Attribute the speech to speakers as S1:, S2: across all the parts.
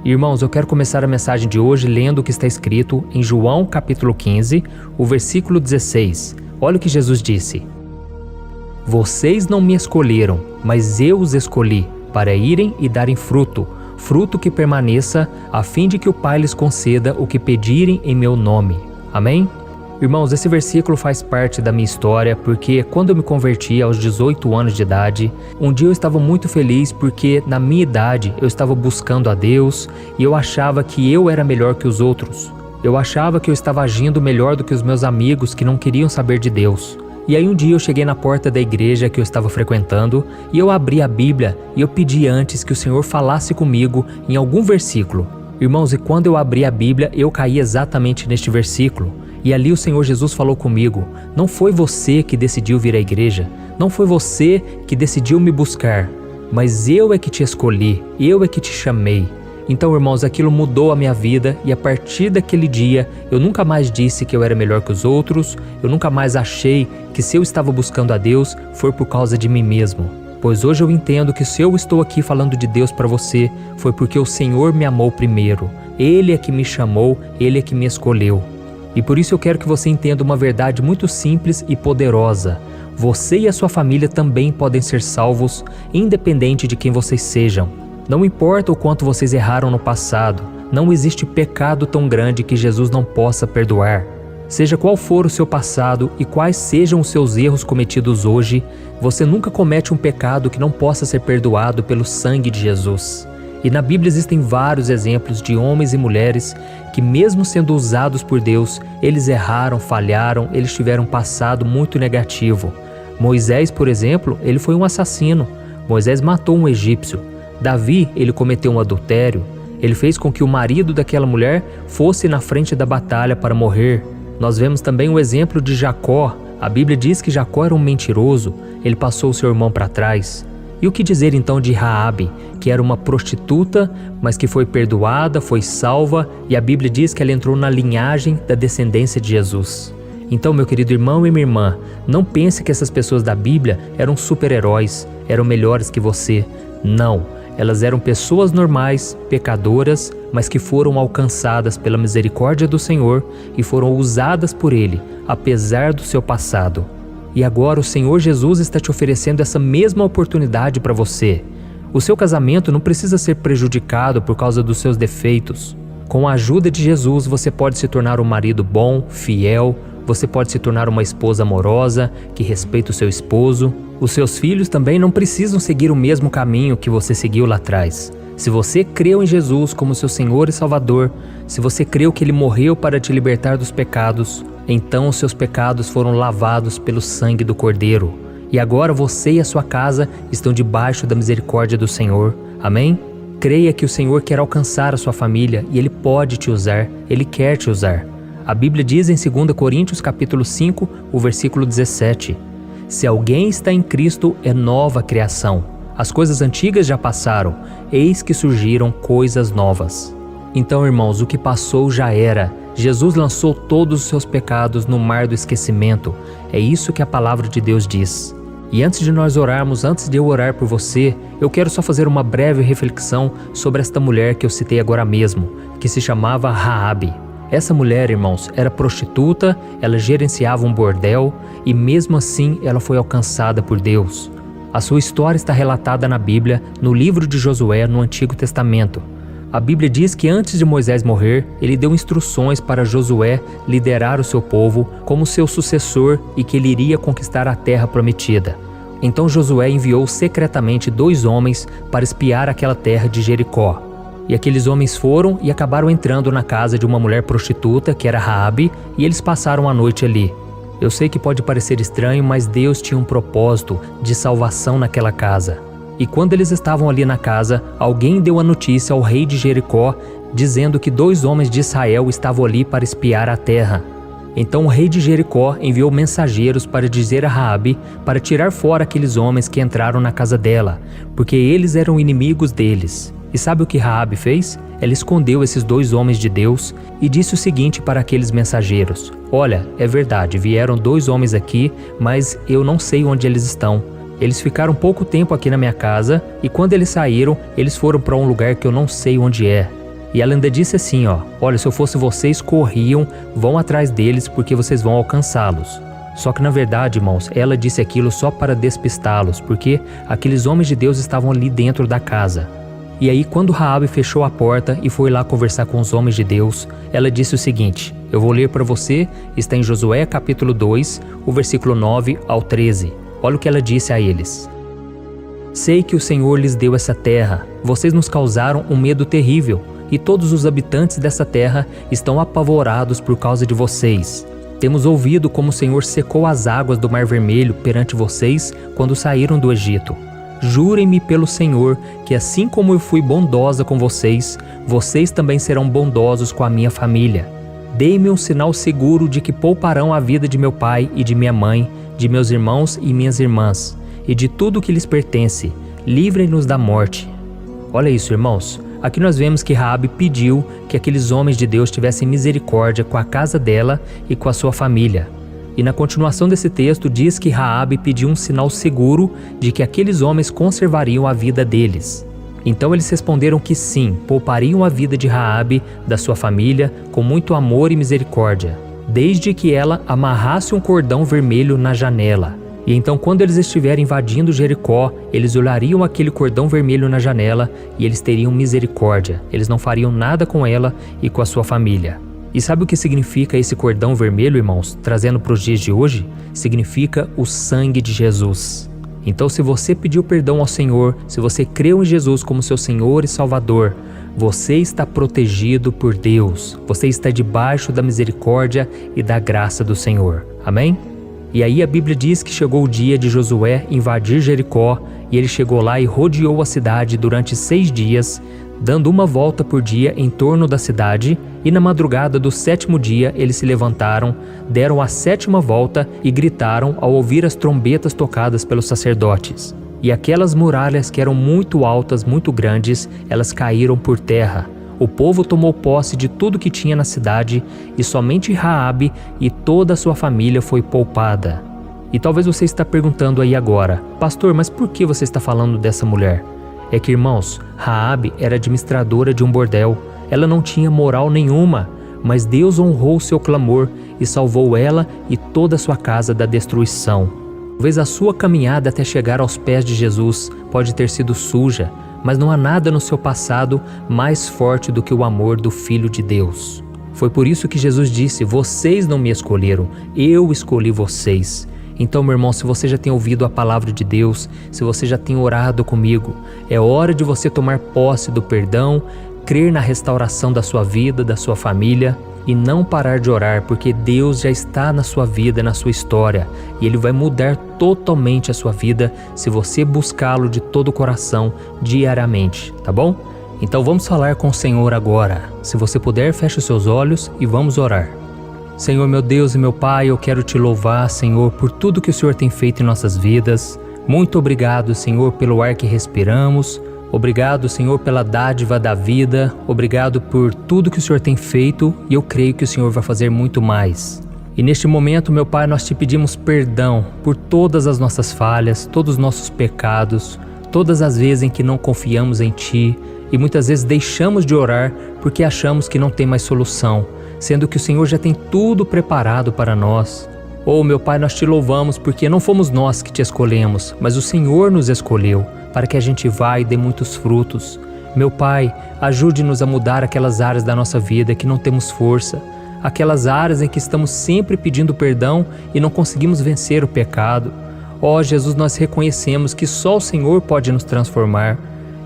S1: Irmãos, eu quero começar a mensagem de hoje lendo o que está escrito em João capítulo 15, o versículo 16. Olha o que Jesus disse: Vocês não me escolheram, mas eu os escolhi, para irem e darem fruto, fruto que permaneça, a fim de que o Pai lhes conceda o que pedirem em meu nome. Amém? Irmãos, esse versículo faz parte da minha história porque quando eu me converti aos 18 anos de idade, um dia eu estava muito feliz porque na minha idade eu estava buscando a Deus e eu achava que eu era melhor que os outros. Eu achava que eu estava agindo melhor do que os meus amigos que não queriam saber de Deus. E aí um dia eu cheguei na porta da igreja que eu estava frequentando e eu abri a Bíblia e eu pedi antes que o Senhor falasse comigo em algum versículo. Irmãos, e quando eu abri a Bíblia, eu caí exatamente neste versículo. E ali o Senhor Jesus falou comigo: não foi você que decidiu vir à igreja, não foi você que decidiu me buscar, mas eu é que te escolhi, eu é que te chamei. Então, irmãos, aquilo mudou a minha vida e a partir daquele dia eu nunca mais disse que eu era melhor que os outros, eu nunca mais achei que se eu estava buscando a Deus foi por causa de mim mesmo. Pois hoje eu entendo que se eu estou aqui falando de Deus para você, foi porque o Senhor me amou primeiro. Ele é que me chamou, Ele é que me escolheu. E por isso eu quero que você entenda uma verdade muito simples e poderosa. Você e a sua família também podem ser salvos, independente de quem vocês sejam. Não importa o quanto vocês erraram no passado, não existe pecado tão grande que Jesus não possa perdoar. Seja qual for o seu passado e quais sejam os seus erros cometidos hoje, você nunca comete um pecado que não possa ser perdoado pelo sangue de Jesus. E na Bíblia existem vários exemplos de homens e mulheres que, mesmo sendo usados por Deus, eles erraram, falharam, eles tiveram um passado muito negativo. Moisés, por exemplo, ele foi um assassino. Moisés matou um egípcio. Davi, ele cometeu um adultério. Ele fez com que o marido daquela mulher fosse na frente da batalha para morrer. Nós vemos também o exemplo de Jacó. A Bíblia diz que Jacó era um mentiroso. Ele passou o seu irmão para trás. E o que dizer então de Raabe, que era uma prostituta, mas que foi perdoada, foi salva, e a Bíblia diz que ela entrou na linhagem da descendência de Jesus. Então, meu querido irmão e minha irmã, não pense que essas pessoas da Bíblia eram super-heróis, eram melhores que você. Não, elas eram pessoas normais, pecadoras, mas que foram alcançadas pela misericórdia do Senhor e foram usadas por Ele, apesar do seu passado. E agora o Senhor Jesus está te oferecendo essa mesma oportunidade para você. O seu casamento não precisa ser prejudicado por causa dos seus defeitos. Com a ajuda de Jesus, você pode se tornar um marido bom, fiel, você pode se tornar uma esposa amorosa, que respeita o seu esposo. Os seus filhos também não precisam seguir o mesmo caminho que você seguiu lá atrás. Se você creu em Jesus como seu Senhor e Salvador, se você creu que Ele morreu para te libertar dos pecados, então os seus pecados foram lavados pelo sangue do Cordeiro. E agora você e a sua casa estão debaixo da misericórdia do Senhor. Amém? Creia que o Senhor quer alcançar a sua família e Ele pode te usar, Ele quer te usar. A Bíblia diz em 2 Coríntios capítulo 5, o versículo 17: Se alguém está em Cristo, é nova criação. As coisas antigas já passaram, eis que surgiram coisas novas. Então, irmãos, o que passou já era. Jesus lançou todos os seus pecados no mar do esquecimento. É isso que a palavra de Deus diz. E antes de nós orarmos, antes de eu orar por você, eu quero só fazer uma breve reflexão sobre esta mulher que eu citei agora mesmo, que se chamava Raabe. Essa mulher, irmãos, era prostituta, ela gerenciava um bordel e mesmo assim ela foi alcançada por Deus. A sua história está relatada na Bíblia, no livro de Josué, no Antigo Testamento. A Bíblia diz que antes de Moisés morrer, ele deu instruções para Josué liderar o seu povo como seu sucessor e que ele iria conquistar a terra prometida. Então Josué enviou secretamente 2 homens para espiar aquela terra de Jericó. E aqueles homens foram e acabaram entrando na casa de uma mulher prostituta, que era Raabe, e eles passaram a noite ali. Eu sei que pode parecer estranho, mas Deus tinha um propósito de salvação naquela casa. E quando eles estavam ali na casa, alguém deu a notícia ao rei de Jericó, dizendo que 2 homens de Israel estavam ali para espiar a terra. Então o rei de Jericó enviou mensageiros para dizer a Raabe para tirar fora aqueles homens que entraram na casa dela, porque eles eram inimigos deles. E sabe o que Raabe fez? Ela escondeu esses 2 homens de Deus e disse o seguinte para aqueles mensageiros: Olha, é verdade, vieram 2 homens aqui, mas eu não sei onde eles estão. Eles ficaram pouco tempo aqui na minha casa e quando eles saíram, eles foram para um lugar que eu não sei onde é. E ela ainda disse assim, olha, se eu fosse vocês, corriam, vão atrás deles porque vocês vão alcançá-los. Só que na verdade, irmãos, ela disse aquilo só para despistá-los, porque aqueles homens de Deus estavam ali dentro da casa. E aí, quando Raabe fechou a porta e foi lá conversar com os homens de Deus, ela disse o seguinte, eu vou ler para você, está em Josué capítulo 2, o versículo 9 ao 13. Olha o que ela disse a eles. Sei que o Senhor lhes deu essa terra, vocês nos causaram um medo terrível, e todos os habitantes dessa terra estão apavorados por causa de vocês. Temos ouvido como o Senhor secou as águas do Mar Vermelho perante vocês quando saíram do Egito. Jurem-me pelo Senhor que assim como eu fui bondosa com vocês, vocês também serão bondosos com a minha família. Dei-me um sinal seguro de que pouparão a vida de meu pai e de minha mãe, de meus irmãos e minhas irmãs, e de tudo que lhes pertence. Livrem-nos da morte. Olha isso, irmãos. Aqui nós vemos que Raabe pediu que aqueles homens de Deus tivessem misericórdia com a casa dela e com a sua família. E na continuação desse texto diz que Raabe pediu um sinal seguro de que aqueles homens conservariam a vida deles. Então eles responderam que sim, poupariam a vida de Raabe, da sua família, com muito amor e misericórdia, desde que ela amarrasse um cordão vermelho na janela. E então quando eles estiverem invadindo Jericó, eles olhariam aquele cordão vermelho na janela e eles teriam misericórdia. Eles não fariam nada com ela e com a sua família. E sabe o que significa esse cordão vermelho, irmãos? Trazendo para os dias de hoje, significa o sangue de Jesus. Então se você pediu perdão ao Senhor, se você creu em Jesus como seu Senhor e Salvador, você está protegido por Deus. Você está debaixo da misericórdia e da graça do Senhor. Amém? E aí a Bíblia diz que chegou o dia de Josué invadir Jericó e ele chegou lá e rodeou a cidade durante 6 dias, dando uma volta por dia em torno da cidade, e na madrugada do 7º dia eles se levantaram, deram a 7ª volta e gritaram ao ouvir as trombetas tocadas pelos sacerdotes. E aquelas muralhas que eram muito altas, muito grandes, elas caíram por terra. O povo tomou posse de tudo que tinha na cidade e somente Raabe e toda a sua família foi poupada. E talvez você está perguntando aí agora, pastor, mas por que você está falando dessa mulher? É que, irmãos, Raabe era administradora de um bordel. Ela não tinha moral nenhuma, mas Deus honrou seu clamor e salvou ela e toda a sua casa da destruição. Talvez a sua caminhada até chegar aos pés de Jesus pode ter sido suja, mas não há nada no seu passado mais forte do que o amor do Filho de Deus. Foi por isso que Jesus disse, vocês não me escolheram, eu escolhi vocês. Então, meu irmão, se você já tem ouvido a palavra de Deus, se você já tem orado comigo, é hora de você tomar posse do perdão, crer na restauração da sua vida, da sua família e não parar de orar, porque Deus já está na sua vida, na sua história, e Ele vai mudar totalmente a sua vida se você buscá-lo de todo o coração diariamente, tá bom? Então vamos falar com o Senhor agora. Se você puder, feche os seus olhos e vamos orar. Senhor, meu Deus e meu Pai, eu quero te louvar, Senhor, por tudo que o Senhor tem feito em nossas vidas. Muito obrigado, Senhor, pelo ar que respiramos. Obrigado, Senhor, pela dádiva da vida. Obrigado por tudo que o Senhor tem feito e eu creio que o Senhor vai fazer muito mais. E neste momento, meu Pai, nós te pedimos perdão por todas as nossas falhas, todos os nossos pecados, todas as vezes em que não confiamos em Ti e muitas vezes deixamos de orar porque achamos que não tem mais solução, sendo que o Senhor já tem tudo preparado para nós. Oh, meu Pai, nós te louvamos porque não fomos nós que te escolhemos, mas o Senhor nos escolheu para que a gente vá e dê muitos frutos. Meu Pai, ajude-nos a mudar aquelas áreas da nossa vida que não temos força, aquelas áreas em que estamos sempre pedindo perdão e não conseguimos vencer o pecado. Ó Jesus, nós reconhecemos que só o Senhor pode nos transformar.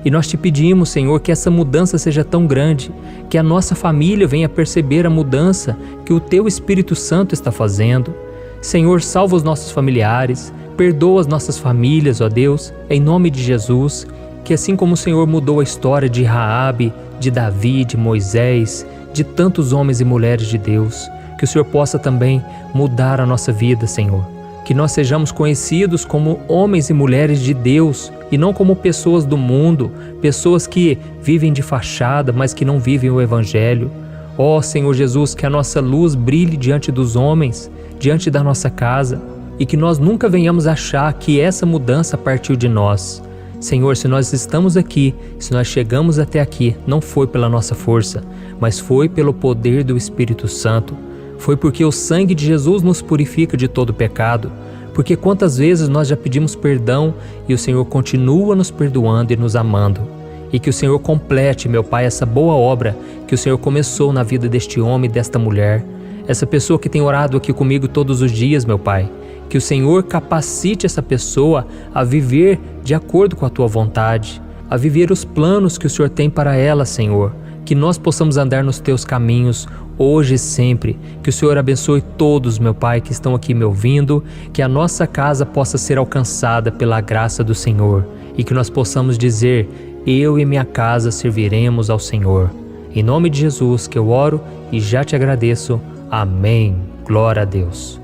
S1: E nós te pedimos, Senhor, que essa mudança seja tão grande, que a nossa família venha perceber a mudança que o Teu Espírito Santo está fazendo. Senhor, salva os nossos familiares, perdoa as nossas famílias, ó Deus, em nome de Jesus, que assim como o Senhor mudou a história de Raabe, de Davi, de Moisés, de tantos homens e mulheres de Deus, que o Senhor possa também mudar a nossa vida, Senhor. Que nós sejamos conhecidos como homens e mulheres de Deus e não como pessoas do mundo, pessoas que vivem de fachada, mas que não vivem o Evangelho. Ó Senhor Jesus, que a nossa luz brilhe diante dos homens, diante da nossa casa, e que nós nunca venhamos achar que essa mudança partiu de nós. Senhor, se nós estamos aqui, se nós chegamos até aqui, não foi pela nossa força, mas foi pelo poder do Espírito Santo. Foi porque o sangue de Jesus nos purifica de todo pecado. Porque quantas vezes nós já pedimos perdão e o Senhor continua nos perdoando e nos amando. E que o Senhor complete, meu Pai, essa boa obra que o Senhor começou na vida deste homem e desta mulher. Essa pessoa que tem orado aqui comigo todos os dias, meu Pai. Que o Senhor capacite essa pessoa a viver de acordo com a Tua vontade, a viver os planos que o Senhor tem para ela, Senhor. Que nós possamos andar nos Teus caminhos, hoje e sempre. Que o Senhor abençoe todos, meu Pai, que estão aqui me ouvindo. Que a nossa casa possa ser alcançada pela graça do Senhor. E que nós possamos dizer: eu e minha casa serviremos ao Senhor. Em nome de Jesus que eu oro e já te agradeço. Amém. Glória a Deus.